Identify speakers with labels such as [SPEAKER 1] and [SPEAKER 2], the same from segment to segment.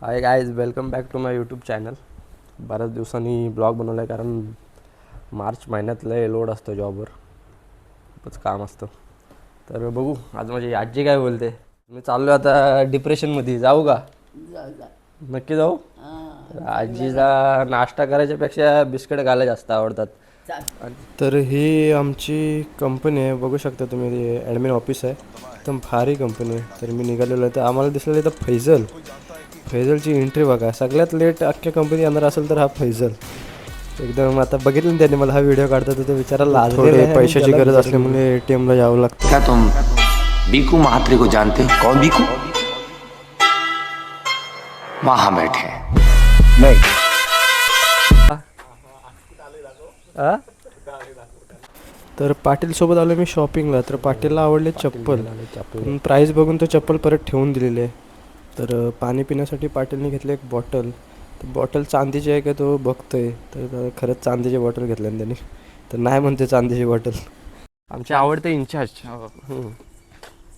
[SPEAKER 1] High guys, welcome back to my YouTube channel. बऱ्याच दिवसांनी blog बनवला आहे कारण मार्च महिन्यातलं लोड असतो जॉबवर, खूपच काम असतं. तर बघू आज माझी आजी काय बोलते. मी चाललो आता डिप्रेशनमध्ये. जाऊ का? नक्की जाऊ. आजीला नाश्ता करायच्यापेक्षा बिस्किट घालायला जास्त आवडतात. तर ही आमची कंपनी आहे, बघू शकता तुम्ही. ॲडमिन ऑफिस आहे, एकदम भारी कंपनी आहे. तर मी निघालेलो आहे तर आम्हाला दिसलेलं इथं फैजलची एंट्री बघा. सगळ्यात लेट अख्ख्या कंपनी येणार असेल तर हा फैजल एकदम. आता बघितलं ना त्यांनी मला हा व्हिडिओ काढता तर विचारायला थोडे पैशाची गरज असल्यामुळे ATMला जावं लागतं.
[SPEAKER 2] क्या तुम बीकू महात्रे को जानते हो? कौन बीकू? वहां बैठे नहीं.
[SPEAKER 1] तर पाटील सोबत आलो मी शॉपिंगला. तर पाटीलला आवडले चप्पल, पण प्राईस बघून तो चप्पल परत ठेवून दिलेली आहे. तर पाणी पिण्यासाठी पाटीलने घेतले एक बॉटल. तर बॉटल चांदीची आहे का तो बघतोय. तर खरंच चांदीची बॉटल घेतली त्यांनी. तर नाही म्हणते चांदीची बॉटल. आमचे आवडते इंचार्ज.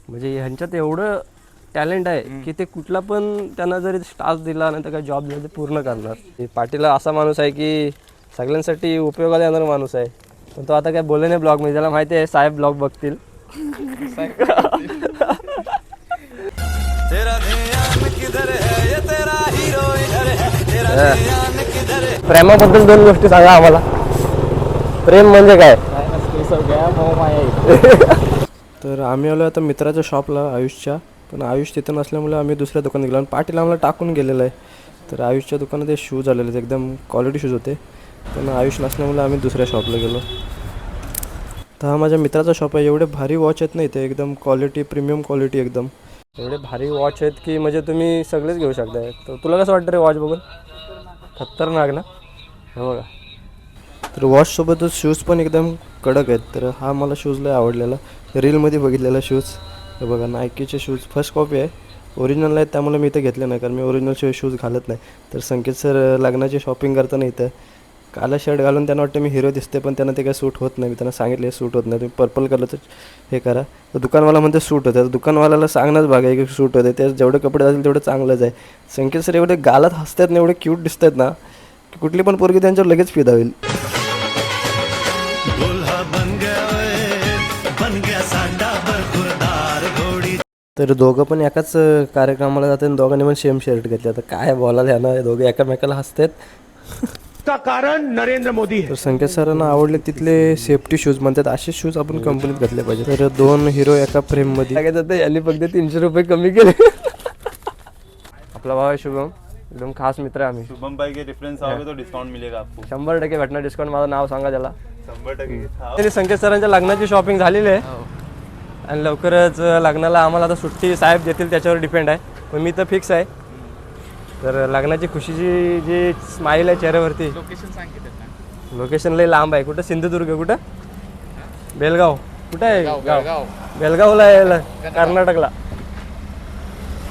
[SPEAKER 1] म्हणजे ह्यांच्यात एवढं टॅलेंट आहे की ते कुठला पण त्यांना जरी टास्क दिला नाही तर काय जॉब दिला ते पूर्ण करणार. पाटील असा माणूस आहे की सगळ्यांसाठी उपयोगाला येणारा माणूस आहे. पण तो आता काय बोलले नाही ब्लॉग मध्ये. त्याला माहिती आहे साहेब ब्लॉग बघतील. प्रेमाबद्दल दोन गोष्टी सांगा आम्हाला. प्रेम म्हणजे काय? तर आम्ही आलो आता मित्राच्या शॉपला आयुषच्या. पण आयुष तिथं नसल्यामुळे आम्ही दुसऱ्या दुकानात गेलो आणि पाटील आम्हाला टाकून गेलेलं आहे. तर आयुषच्या दुकानात ते शूज आलेले आहेत, एकदम क्वालिटी शूज होते. पण आयुष नसल्यामुळे आम्ही दुसऱ्या शॉपला गेलो. तर हा माझ्या मित्राचा शॉप आहे. एवढे भारी वॉच आहेत ना इथे, एकदम क्वालिटी, प्रीमियम क्वालिटी एकदम. एवढे भारी वॉच आहेत की म्हणजे तुम्ही सगळेच घेऊ शकताय. तर तुला कसं वाटतं रे वॉच बघून? खतरनाक ना? हो बघा. तर वॉचसोबतच शूज पण एकदम कडक आहेत. तर हा मला शूज लय आवडलेला, रीलमध्ये बघितलेला शूज. हे बघा, नायकीचे शूज फर्स्ट कॉपी आहे, ओरिजिनल आहेत. त्यामुळे मी इथं घेतले नाही कारण मी ओरिजिनल शूज घालत नाही. तर संकेत सर लग्नाची शॉपिंग करताना इथं काला शर्ट घालून त्यांना वाटतं मी हिरो दिसते, पण त्यांना ते काय सूट होत नाही. मी त्यांना सांगितले सूट होत नाही, तुम्ही पर्पल कलरचं हे करा. तर दुकानवाला म्हणते सूट होतं. तर दुकानवाल्याला सांगणंच भाग आहे की सूट होते. ते जेवढे कपडे असेल तेवढं चांगलंच आहे. संकेत सर एवढे गालात हसतात ना, एवढे क्यूट दिसतात ना की कुठली पण पोरगी त्यांच्यावर लगेच फिदा होईल. तर दोघं पण एकाच कार्यक्रमाला जातात आणि दोघांनी पण सेम शर्ट घेतले. आता काय बोलायला ह्यानं, दोघे एकामेकाला हसतात.
[SPEAKER 3] कारण नरेंद्र मोदी.
[SPEAKER 1] तर संकेत सरांना आवडले तिथले सेफ्टी शूज म्हणतात, असे शूज आपण कंपनीत घातले पाहिजे. तर दोन हिरो एका फ्रेम मध्ये यांनी फक्त 300 रुपये कमी केले. आपला भाव आहे शुभम, एकदम खास मित्र आहे आम्ही.
[SPEAKER 4] शुभम भाई के रेफरेंस आओगे तो डिस्काउंट मिलेगा आपको.
[SPEAKER 1] 100% भेटणार डिस्काउंट. माझं नाव सांगा त्याला. 100%. संकेत सरांच्या लग्नाची शॉपिंग झालेली आहे आणि लवकरच लग्नाला आम्हाला आता सुट्टी साहेब देतील त्याच्यावर डिपेंड आहे. पण मी तर फिक्स आहे. तर लग्नाची खुशीची जी स्माईल आहे चेहऱ्यावरती. लोकेशन लय लांब आहे. कुठं? सिंधुदुर्ग. कुठं? बेलगाव. कुठं आहे गाव? बेलगावला आहे, कर्नाटकला.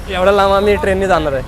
[SPEAKER 1] एवढा लांब आम्ही ट्रेनने जाणार आहे.